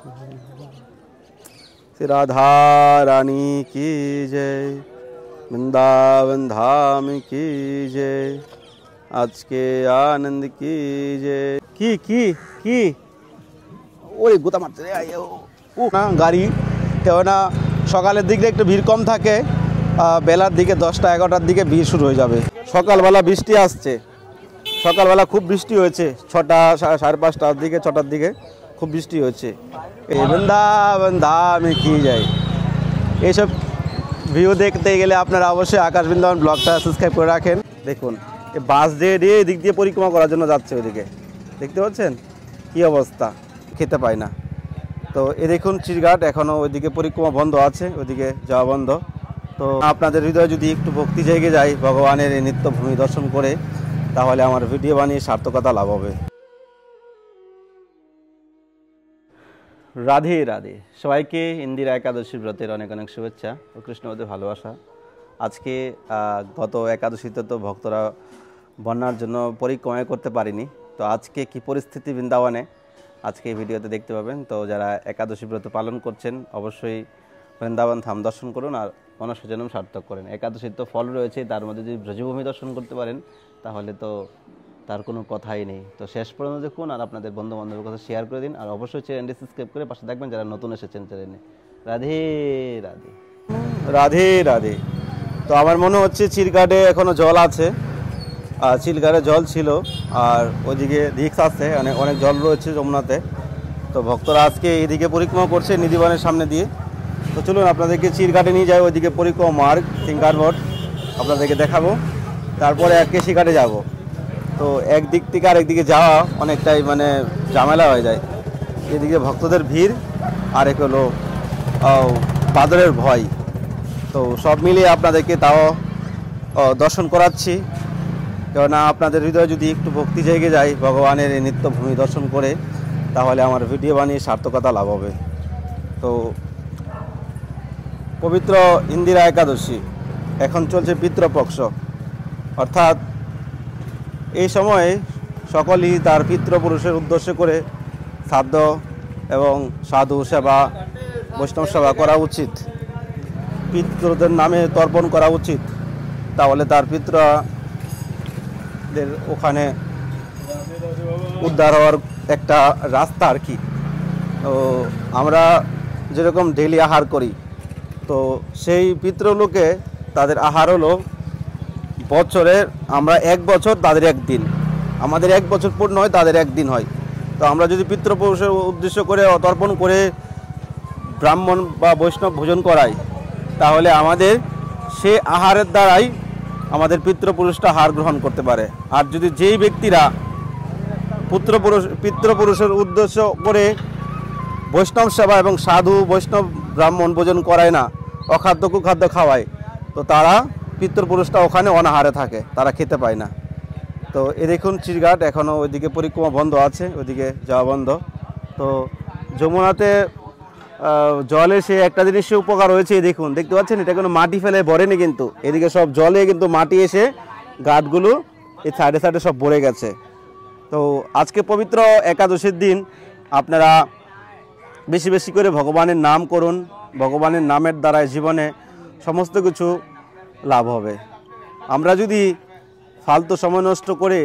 श्री राधा रानी की जय, वृंदावन धाम की जय, आज के आनंद की जय। की ওই গোতা মারছে রে আইও ও না গাড়ি কেননা সকালের দিকে একটু ভিড় কম থাকে, বেলার দিকে 10টা 11টার দিকে ভিড় শুরু হয়ে যাবে। সকালবেলা বৃষ্টি আসছে, সকালবেলা খুব বৃষ্টি হয়েছে, 6টা 5:30টার দিকে 6টার দিকে খুব বৃষ্টি হয়েছে। এই বৃন্দাবন ধামে কি যায়, এইসব ভিউ দেখতে গেলে আপনারা অবশ্যই আকাশ বৃন্দাবন ব্লগটা সাবস্ক্রাইব করে রাখেন। দেখুন এই বাস দিয়ে এদিক দিয়ে পরিক্রমা করার জন্য যাচ্ছে, ওইদিকে দেখতে পাচ্ছেন কি অবস্থা, খেতে পায় না। তো এ দেখুন চিরঘাট এখনও ওইদিকে পরিক্রমা বন্ধ আছে, ওইদিকে যাওয়া বন্ধ। তো আপনাদের হৃদয়ে যদি একটু ভক্তি জেগে যায় ভগবানের এই নিত্যভূমি দর্শন করে, তাহলে আমার ভিডিও বানিয়ে সার্থকতা লাভ হবে। রাধে রাধে, সবাইকে ইন্দিরা একাদশী ব্রতের অনেক অনেক শুভেচ্ছা ও কৃষ্ণবদের ভালোবাসা। আজকে গত একাদশীতে তো ভক্তরা বন্যার জন্য পরিক্রমা করতে পারিনি, তো আজকে কি পরিস্থিতি বৃন্দাবনে আজকে এই ভিডিওতে দেখতে পাবেন। তো যারা একাদশী ব্রত পালন করছেন অবশ্যই বৃন্দাবন ধাম দর্শন করুন আর মনস্কামনা সার্থক করেন। একাদশীর তো ফল রয়েছে, তার মধ্যে যদি ব্রজভূমি দর্শন করতে পারেন তাহলে তো তার কোনো কথাই নেই। তো শেষ পর্যন্ত দেখুন আর আপনাদের বন্ধু বান্ধবের কথা শেয়ার করে দিন, আর অবশ্যই চ্যানেলটি সাবস্ক্রাইব করে পাশে থাকবেন যারা নতুন এসেছেন চ্যানেলে। রাধে রাধে রাধে রাধে। তো আমার মনে হচ্ছে চিরঘাটে এখনও জল আছে, আর চিলঘাটে জল ছিল, আর ওইদিকে রিক্স আছে, অনেক জল রয়েছে যমুনাতে। তো ভক্তরা আজকে এইদিকে পরিক্রমা করছে নিধিবনের সামনে দিয়ে। তো চলুন আপনাদেরকে চিরঘাটে নিয়ে যাই, ওইদিকে পরিক্রমা মার্গ সিঙ্গার মঠ আপনাদেরকে দেখাবো, তারপরে কেশি ঘাটে যাব। তো একদিক থেকে আরেকদিকে যাওয়া অনেকটাই মানে ঝামেলা হয়ে যায়, এদিকে ভক্তদের ভিড় আর এক হলো বাদরের ভয়। তো সব মিলিয়ে আপনাদেরকে তাও দর্শন করাচ্ছি, কেননা আপনাদের হৃদয়ে যদি একটু ভক্তি জেগে যায় ভগবানের এই নিত্যভূমি দর্শন করে, তাহলে আমার ভিডিও বানিয়ে সার্থকতা লাভ হবে। তো পবিত্র ইন্দিরা একাদশী, এখন চলছে পিতৃপক্ষ, অর্থাৎ এই সময়ে সকলেই তার পিতৃপুরুষের উদ্দেশ্য করে শ্রাদ্ধ এবং সাধু সেবা বৈষ্ণব সেবা করা উচিত, পিতৃদের নামে তর্পণ করা উচিত, তাহলে তার পিতৃদের ওখানে উদ্ধার হওয়ার একটা রাস্তা আর কি। তো আমরা যেরকম ডেইলি আহার করি, তো সেই পিতৃলোকে তাদের আহার হলো বছরের, আমরা 1 বছর তাদের 1 দিন, আমাদের 1 বছর পূর্ণ হয় তাদের 1 দিন হয়। তো আমরা যদি পিতৃপুরুষের উদ্দেশ্য করে তর্পণ করে ব্রাহ্মণ বা বৈষ্ণব ভোজন করাই, তাহলে আমাদের সে আহারের দ্বারাই আমাদের পিতৃপুরুষটা আহার গ্রহণ করতে পারে। আর যদি যেই ব্যক্তিরা পিতৃপুরুষের উদ্দেশ্য করে বৈষ্ণব সেবা এবং সাধু বৈষ্ণব ব্রাহ্মণ ভোজন করায় না, অখাদ্য কুখাদ্য খাওয়ায়, তো তারা পিতৃপুরুষটা ওখানে অনাহারে থাকে, তারা খেতে পায় না। তো এ দেখুন চিরঘাট এখনও ওইদিকে পরিক্রমা বন্ধ আছে, ওইদিকে যাওয়া বন্ধ। তো যমুনাতে জলে সে একটা জিনিসে উপকার হয়েছে, দেখুন দেখতে পাচ্ছেন এটা কোনো মাটি ফেলে ভরেনি, কিন্তু এদিকে সব জলে কিন্তু মাটি এসে ঘাটগুলো এই সাইডে সাইডে সব ভরে গেছে। তো আজকে পবিত্র একাদশীর দিন আপনারা বেশি বেশি করে ভগবানের নাম করুন, ভগবানের নামের দ্বারাই জীবনে সমস্ত কিছু লাভ হবে। আমরা যদি ফালতু সময় নষ্ট করে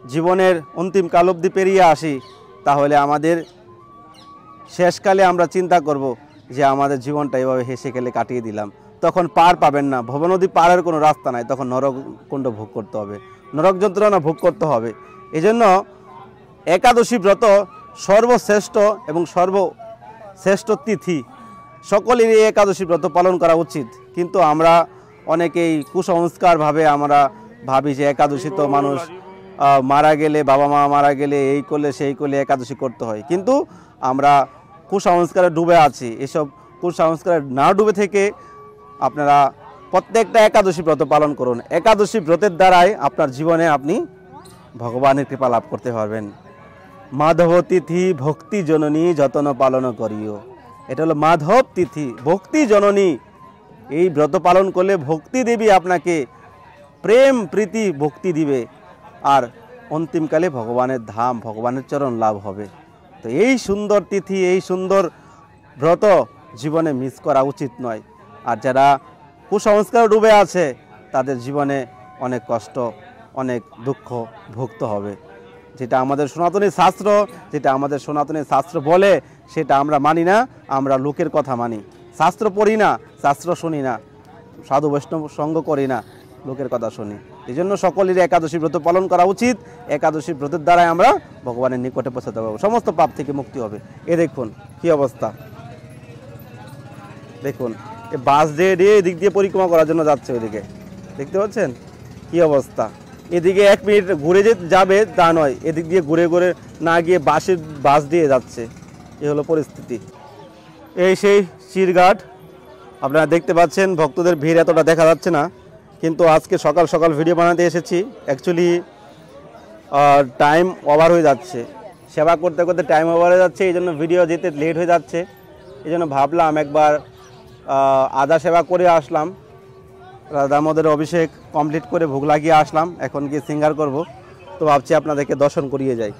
জীবনের অন্তিম কাল অবধি পেরিয়ে আসি, তাহলে আমাদের শেষকালে আমরা চিন্তা করব যে আমাদের জীবনটা এভাবে হেসে খেলে কাটিয়ে দিলাম, তখন পার পাবেন না, ভবনদী পারের কোনো রাস্তা নাই, তখন নরককুণ্ড ভোগ করতে হবে, নরক যন্ত্রণা ভোগ করতে হবে। এজন্য একাদশী ব্রত সর্বশ্রেষ্ঠ এবং সর্বশ্রেষ্ঠ তিথি, সকলেরই একাদশী ব্রত পালন করা উচিত। কিন্তু আমরা অনেকেই কুসংস্কারভাবে আমরা ভাবি যে একাদশী তো মানুষ মারা গেলে, বাবা মা মারা গেলে, এই করলে সেই করলে একাদশী করতে হয়, কিন্তু আমরা কুসংস্কারে ডুবে আছি। এসব কুসংস্কারে না ডুবে থেকে আপনারা প্রত্যেকটা একাদশী ব্রত পালন করুন। একাদশী ব্রতের দ্বারাই আপনার জীবনে আপনি ভগবানের কৃপা লাভ করতে পারবেন। মাধব তিথি ভক্তি জননী যতন পালন করিও, এটা হলো মাধব তিথি ভক্তি জননী। এই ব্রত পালন করলে ভক্তি দেবী আপনাকে প্রেম প্রীতি ভক্তি দিবে, আর অন্তিমকালে ভগবানের ধাম ভগবানের চরণ লাভ হবে। তো এই সুন্দর তিথি, এই সুন্দর ব্রত জীবনে মিস করা উচিত নয়। আর যারা কুসংস্কার ডুবে আছে তাদের জীবনে অনেক কষ্ট, অনেক দুঃখ ভুগতে হবে। যেটা আমাদের সনাতনী শাস্ত্র বলে সেটা আমরা মানি না, আমরা লোকের কথা মানি। শাস্ত্র পড়ি না, শাস্ত্র শুনি না, সাধু বৈষ্ণব সঙ্গ করি না, লোকের কথা শুনি। এই জন্য সকলেরই একাদশী ব্রত পালন করা উচিত। একাদশী ব্রতের দ্বারাই আমরা ভগবানের নিকটে পৌঁছাতে পারবো, সমস্ত পাপ থেকে মুক্তি হবে। এ দেখুন কি অবস্থা, দেখুন এ বাস দিয়ে এদিক দিয়ে পরিক্রমা করার জন্য যাচ্ছে, ওইদিকে দেখতে পাচ্ছেন কি অবস্থা। এদিকে 1 মিনিট ঘুরে যাবে তা নয়, এদিক দিয়ে ঘুরে ঘুরে না গিয়ে বাস দিয়ে যাচ্ছে। এ হলো পরিস্থিতি। এই সেই চিরঘাট, আপনারা দেখতে পাচ্ছেন ভক্তদের ভিড় এতটা দেখা যাচ্ছে না, কিন্তু আজকে সকাল সকাল ভিডিও বানাতে এসেছি। অ্যাকচুয়ালি টাইম ওভার হয়ে যাচ্ছে, সেবা করতে করতে টাইম ওভার হয়ে যাচ্ছে, এই জন্য ভিডিও যেতে লেট হয়ে যাচ্ছে। এই জন্য ভাবলাম একবার আদা সেবা করে আসলাম, রাধামোদের অভিষেক কমপ্লিট করে ভোগ লাগিয়ে আসলাম, এখন গিয়ে সিঙ্গার করব। তো ভাবছি আপনাদেরকে দর্শন করিয়ে যাই।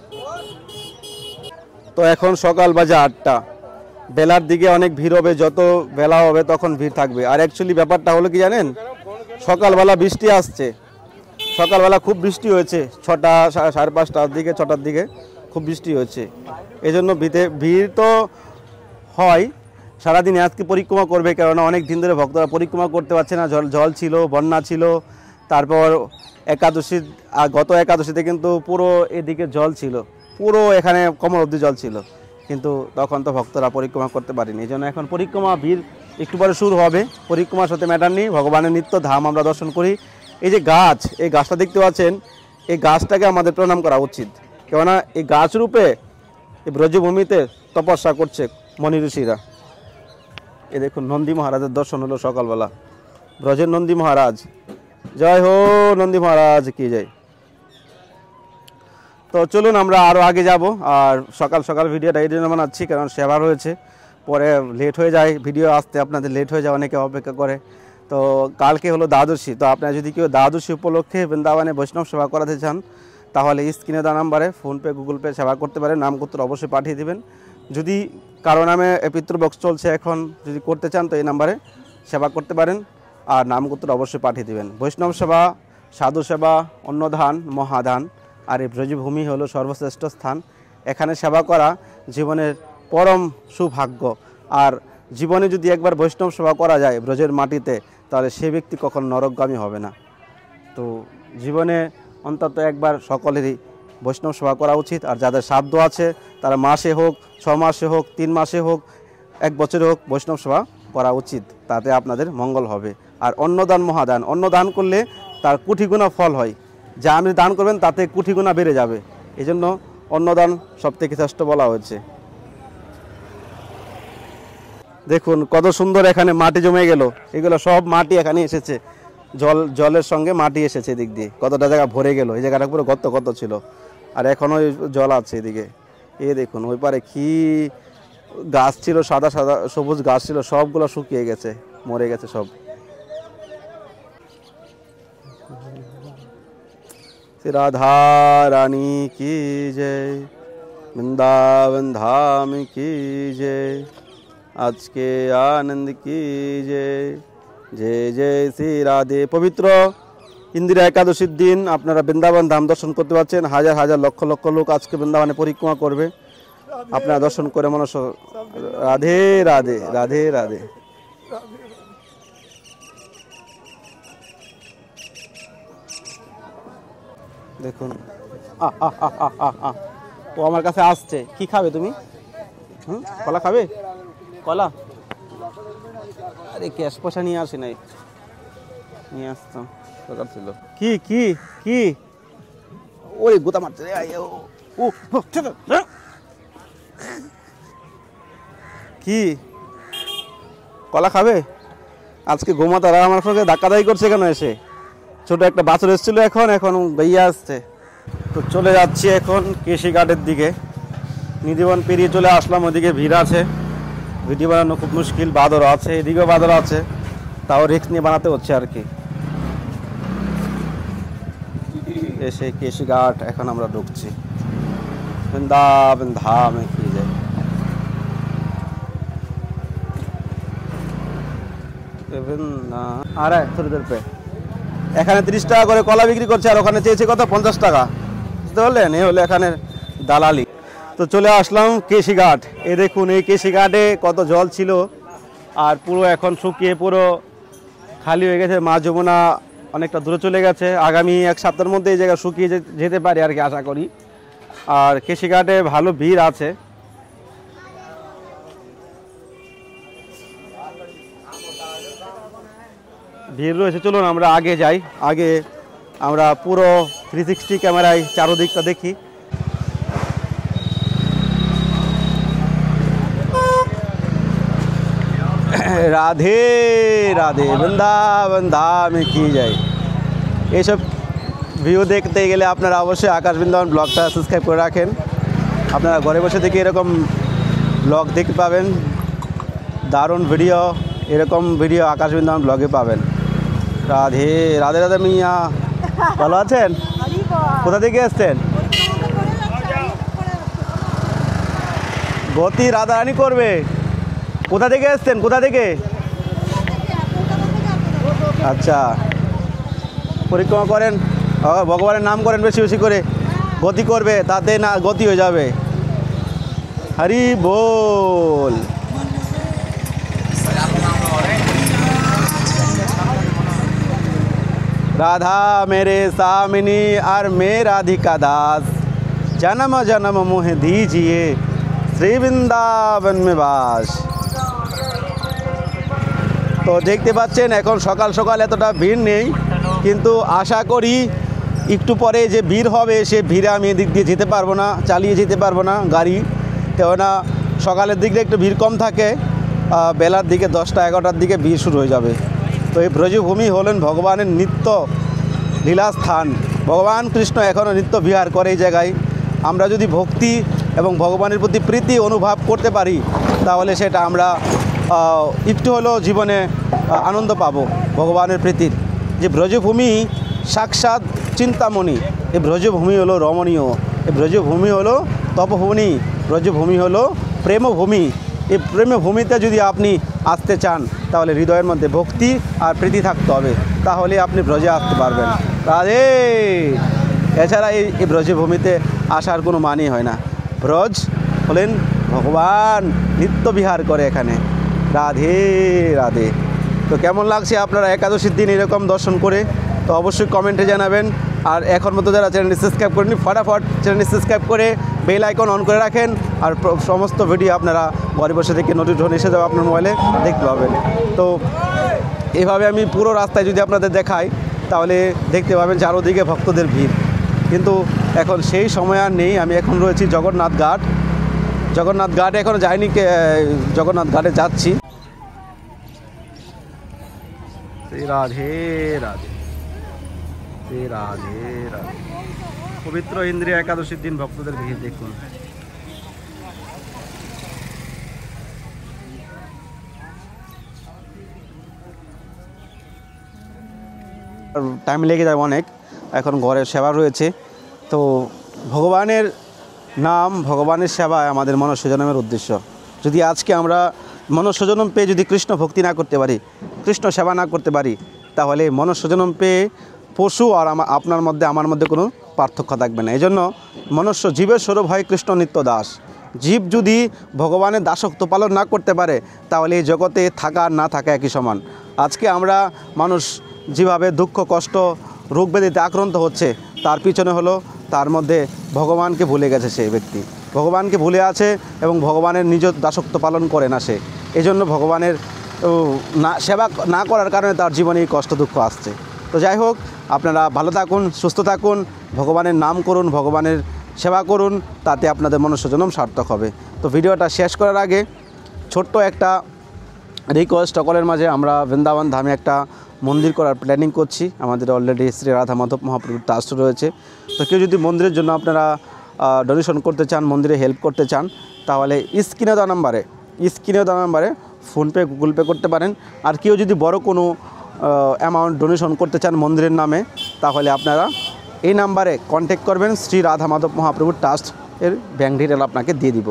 তো এখন সকাল বাজে 8টা, বেলার দিকে অনেক ভিড় হবে, যত বেলা হবে তখন ভিড় থাকবে। আর অ্যাকচুয়ালি ব্যাপারটা হলো কি জানেন, সকালবেলা বৃষ্টি আসছে, সকালবেলা খুব বৃষ্টি হয়েছে, 6টা 5:30টার দিকে 6টার দিকে খুব বৃষ্টি হয়েছে। এই জন্য ভিড় তো হয়। সারাদিন আজকে পরিক্রমা করবে, কেননা অনেক দিন ধরে ভক্তরা পরিক্রমা করতে পারছে না, জল ছিল, বন্যা ছিল। তারপর একাদশী, গত একাদশীতে কিন্তু পুরো এদিকে জল ছিল, পুরো এখানে কোমর অবধি জল ছিল, কিন্তু তখন তো ভক্তরা পরিক্রমা করতে পারেনি। এই জন্য এখন পরিক্রমা ভিড় একটু পরে শুরু হবে। পরিক্রমার সাথে ম্যাটার নেই, ভগবানের নিত্য ধাম আমরা দর্শন করি। এই যে গাছ, এই গাছটা দেখতে পাচ্ছেন, এই গাছটাকে আমাদের প্রণাম করা উচিত, কেননা এই গাছ রূপে এই ব্রজভূমিতে তপস্যা করছে মনি ঋষিরা। এ দেখুন নন্দী মহারাজের দর্শন হলো সকালবেলা, ব্রজের নন্দী মহারাজ, জয় হো নন্দী মহারাজ কি জয়। তো চলুন আমরা আরও আগে যাব। আর সকাল সকাল ভিডিওটা এই জন্য বানাচ্ছি কারণ সেবা রয়েছে, পরে লেট হয়ে যায় ভিডিও আসতে, আপনাদের লেট হয়ে যায়, অনেকে অপেক্ষা করে। তো কালকে হলো দ্বাদশী, তো আপনারা যদি কেউ দ্বাদশী উপলক্ষে বৃন্দাবনে বৈষ্ণব সেবা করাতে চান তাহলে স্ক্রিনে দেওয়া নাম্বারে ফোনপে গুগল পে সেবা করতে পারেন, নামপত্র অবশ্যই পাঠিয়ে দেবেন। যদি কারো নামে পিতৃবক্স চলছে এখন, যদি করতে চান তো এই নাম্বারে সেবা করতে পারেন, আর নামপত্র অবশ্যই পাঠিয়ে দেবেন। বৈষ্ণব সেবা, সাধু সেবা, অন্নদান, মহাদান, আর এই ব্রজভূমি হলো সর্বশ্রেষ্ঠ স্থান। এখানে সেবা করা জীবনের পরম সৌভাগ্য। আর জীবনে যদি একবার বৈষ্ণব সেবা করা যায় ব্রজের মাটিতে, তাহলে সে ব্যক্তি কখনো নরকগামী হবে না। তো জীবনে অন্তত একবার সকলেরই বৈষ্ণব সেবা করা উচিত। আর যাদের সাধ্য আছে তারা মাসে হোক, 6 মাসে হোক, 3 মাসে হোক, 1 বছরে হোক বৈষ্ণব সেবা করা উচিত, তাতে আপনাদের মঙ্গল হবে। আর অন্নদান, মহাদান, অন্নদান করলে তার কোটি গুণা ফল হয়, যা আপনি দান করবেন তাতে কোটি গুণা বেড়ে যাবে। এই জন্য অন্নদান সবথেকে শ্রেষ্ঠ বলা হয়েছে। দেখুন কত সুন্দর এখানে মাটি জমে গেল, এগুলো সব মাটি এখানে এসেছে, জলের সঙ্গে মাটি এসেছে এদিক দিয়ে, কতটা জায়গা ভরে গেল। এই জায়গাটা পুরো গর্ত ছিল, আর এখনও জল আছে এদিকে। এ দেখুন ওই পারে কি গাছ ছিল, সাদা সাদা সবুজ গাছ ছিল, সবগুলো শুকিয়ে গেছে, মরে গেছে সব। রাধা রানী কি জয়, বৃন্দাবন ধাম কি জয়, আজকে আনন্দ কি জয়, জয় জয় শ্রী রাধে। পবিত্র ইন্দিরা একাদশীর দিন আপনারা বৃন্দাবন ধাম দর্শন করতে পারছেন। হাজার হাজার লক্ষ লক্ষ লোক আজকে বৃন্দাবনে পরিক্রমা করবে, আপনারা দর্শন করে মনস রাধে রাধে রাধে রাধে। দেখুন ও আমার কাছে আসছে, কি খাবে তুমি? কলা খাবে? কলা? আরে ক্যাশ পয়সা নিয়ে আসি নাই, নিয়ে আসতাম, দরকার ছিল। কি কি কি ওই গোতা মারছে কি? কলা খাবে? আজকে গোমাতারা আমার সঙ্গে ধাক্কাধাক্কি করছে কেন এসে? ছোট একটা বাছুর এসেছিল, এখন ভাইয়া আসছে। তো চলে যাচ্ছি এখন কেশি ঘাটের দিকে, নিধিবন পেরিয়ে চলে আসলাম। ওইদিকে ভিড় আছে, ভিডিও বানানো খুব মুশকিল, বাদর আছে, এদিকেও বাদর আছে, তাও রিস্ক নিয়ে বানাতে হচ্ছে আর কি। এসে কেশি ঘাট এখন আমরা ঢুকছি, বৃন্দাবন ধামে কি যায়। আড়াই थोड़ी देर पे এখানে 30 টাকা করে কলা বিক্রি করছে আর ওখানে চেয়েছে কত 50 টাকা বুঝতে পারলেন এই হলো এখানে দালালি তো চলে আসলাম কেশিঘাট এই দেখুন এই কেশিঘাটে কত জল ছিল আর পুরো এখন শুকিয়ে পুরো খালি হয়ে গেছে মা যমুনা অনেকটা দূরে চলে গেছে আগামী এক সপ্তাহের মধ্যে এই জায়গা শুকিয়ে যেতে পারে আর কি আশা করি আর কেশিঘাটে ভালো ভিড় আছে ভিড় রয়েছে চলুন আমরা আগে যাই আগে আমরা পুরো 360 ক্যামেরায় চারদিকটা দেখি রাধে রাধে বৃন্দাবন ধামে কি যায় এইসব ভিউ দেখতে গেলে আপনারা অবশ্যই আকাশ বৃন্দাবন ব্লগটা সাবস্ক্রাইব করে রাখেন আপনারা ঘরে বসে থেকে এরকম ব্লগ দেখতে পাবেন দারুণ ভিডিও এরকম ভিডিও আকাশ বৃন্দাবন ব্লগে পাবেন রাধে রাধে রাধে মিয়া ভালো আছেন কোথা থেকে এসছেন গতি রাধারানী করবে কোথা থেকে এসছেন কোথা থেকে আচ্ছা পরিক্রমা করেন ভগবানের নাম করেন বেশি বেশি করে গতি করবে তাতে না গতি হয়ে যাবে হরি বল राधा मेरे सामिनी और मैं राधिका दास जन्म जन्म मोह दीजिए श्री वृंदावन में बास তো দেখতে পাচ্ছেন এখন সকাল সকাল এতটা ভিড় নেই কিন্তু আশা করি একটু পরে যে ভিড় হবে সে ভিড়ে আমি এদিক দিয়ে যেতে পারবো না চালিয়ে যেতে পারবো না গাড়ি কেননা সকালের দিকে একটু ভিড় কম থাকে বেলার দিকে 10টা 11টার দিকে ভিড় শুরু হয়ে যাবে তো এই ব্রজভূমি হলেন ভগবানের নিত্য লীলাস্থান ভগবান কৃষ্ণ এখনও নিত্য বিহার করে এই জায়গায় আমরা যদি ভক্তি এবং ভগবানের প্রতি প্রীতি অনুভব করতে পারি তাহলে সেটা আমরা একটু হলেও জীবনে আনন্দ পাবো ভগবানের প্রীতির যে ব্রজভূমি সাক্ষাৎ চিন্তামণি এই ব্রজভূমি হলো রমণীয় এই ব্রজভূমি হলো তপভূমি ব্রজভূমি হলো প্রেমভূমি এই প্রেমভূমিতে যদি আপনি আসতে চান তাহলে হৃদয়ের মধ্যে ভক্তি আর প্রীতি থাকতে হবে তাহলে আপনি ব্রজে আসতে পারবেন রাধে এছাড়া এই ব্রজভূমিতে আসার কোনো মানেই হয় না ব্রজ হলেন ভগবান নিত্য বিহার করে এখানে রাধে রাধে তো কেমন লাগছে আপনারা একাদশীর দিন এরকম দর্শন করে তো অবশ্যই কমেন্টে জানাবেন আর এখন মতো যারা চ্যানেলটি সাবস্ক্রাইব করেনি ফটাফট চ্যানেলটি সাবস্ক্রাইব করে বেল আইকন অন করে রাখেন আর সমস্ত ভিডিও আপনারা ঘরে বসে থেকে নোটিফিকেশন এসে যাবে আপনার মোবাইলে দেখতে পাবেন তো এভাবে আমি পুরো রাস্তায় যদি আপনাদের দেখাই তাহলে দেখতে পাবেন চারদিকে ভক্তদের ভিড় কিন্তু এখন সেই সময় আর নেই আমি এখন রয়েছি জগন্নাথ ঘাটে এখনও যাইনি জগন্নাথ ঘাটে যাচ্ছি রাধে রাধে রাধে রাধে পবিত্র ইন্দ্রিয় একাদশীর দিন ভক্তদের ভিড় দেখুন টাইম লেগে যায় অনেক এখন ঘরের সেবা রয়েছে তো ভগবানের নাম ভগবানের সেবায় আমাদের মনুষ্য জন্মের উদ্দেশ্য যদি আজকে আমরা মনুষ্য জন্ম পেয়ে যদি কৃষ্ণ ভক্তি না করতে পারি কৃষ্ণ সেবা না করতে পারি তাহলে মনুষ্য জন্ম পেয়ে পশু আর আপনার মধ্যে আমার মধ্যে কোনো পার্থক্য থাকবে না এই জন্য মনুষ্য জীবের স্বরূপ হয় কৃষ্ণ নিত্য দাস জীব যদি ভগবানের দাসত্ব পালন না করতে পারে তাহলে এই জগতে থাকা আর না থাকা একই সমান আজকে আমরা মানুষ যেভাবে দুঃখ কষ্ট রোগ ব্যাধিতে আক্রান্ত হচ্ছে তার পিছনে হলো তার মধ্যে ভগবানকে ভুলে গেছে সেই ব্যক্তি ভগবানকে ভুলে আছে এবং ভগবানের নিজ দাসত্ব পালন করে না সে এই জন্য ভগবানের না সেবা না করার কারণে তার জীবনে এই কষ্ট দুঃখ আসছে তো যাই হোক আপনারা ভালো থাকুন সুস্থ থাকুন ভগবানের নাম করুন ভগবানের সেবা করুন তাতে আপনাদের মনুষ্য জন্ম সার্থক হবে তো ভিডিওটা শেষ করার আগে ছোট্ট একটা রিকোয়েস্ট সকলের মাঝে আমরা বৃন্দাবন ধামে একটা মন্দির করার প্ল্যানিং করছি আমাদের অলরেডি শ্রী রাধা মাধব মহাপ্রভুর ট্রাস্ট রয়েছে তো কেউ যদি মন্দিরের জন্য আপনারা ডোনেশন করতে চান মন্দিরে হেল্প করতে চান তাহলে স্ক্রিনে দেওয়া নাম্বারে ফোনপে গুগল পে করতে পারেন আর কেউ যদি বড় কোনো অ্যামাউন্ট ডোনেশন করতে চান মন্দিরের নামে তাহলে আপনারা এই নাম্বারে কন্ট্যাক্ট করবেন শ্রী রাধা মাধব মহাপ্রভুর ট্রাস্ট এর ব্যাঙ্ক ডিটেল আপনাকে দিয়ে দিব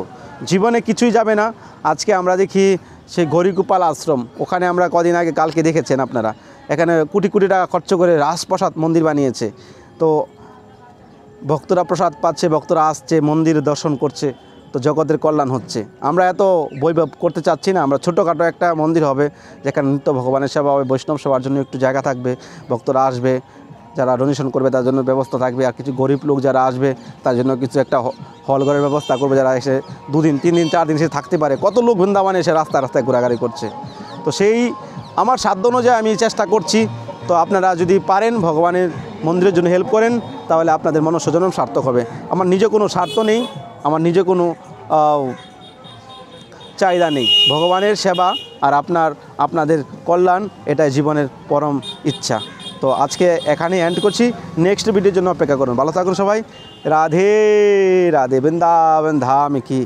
জীবনে কিছুই যাবে না আজকে আমরা দেখি সেই গরিকুপাল আশ্রম, ওখানে আমরা কদিন আগে কালকে দেখেছেন আপনারা, এখানে কোটি কোটি টাকা খরচ করে রাজপ্রাসাদ মন্দির বানিয়েছে। তো ভক্তরা প্রসাদ পাচ্ছে, ভক্তরা আসছে, মন্দির দর্শন করছে, তো জগতের কল্যাণ হচ্ছে। আমরা এত বৈভব করতে চাচ্ছি না, আমরা ছোটোখাটো একটা মন্দির হবে যেখানে নিত্য ভগবানের সেবা হবে, বৈষ্ণব সেবার জন্য একটু জায়গা থাকবে, ভক্তরা আসবে, যারা ডোনেশন করবে তার জন্য ব্যবস্থা থাকবে, আর কিছু গরিব লোক যারা আসবে তার জন্য কিছু একটা হল ঘরের ব্যবস্থা করবে, যারা এসে 2 দিন 3 দিন 4 দিন এসে থাকতে পারে। কত লোক বৃন্দাবনে এসে রাস্তায় রাস্তায় ঘোরাঘুরি করছে। তো সেই আমার সাধ্য অনুযায়ী আমি চেষ্টা করছি। তো আপনারা যদি পারেন ভগবানের মন্দিরের জন্য হেল্প করেন, তাহলে আপনাদের মনস্বজনম সার্থক হবে। আমার নিজে কোনো স্বার্থ নেই, আমার নিজে কোনো চাহিদা নেই, ভগবানের সেবা আর আপনাদের কল্যাণ, এটাই জীবনের পরম ইচ্ছা। তো আজকে এখানেই এন্ড করছি, নেক্সট ভিডিওর জন্য অপেক্ষা করুন। ভালো থাকুন সবাই, রাধে রাধে, বৃন্দাবন ধাম কি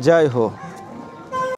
জয় হো।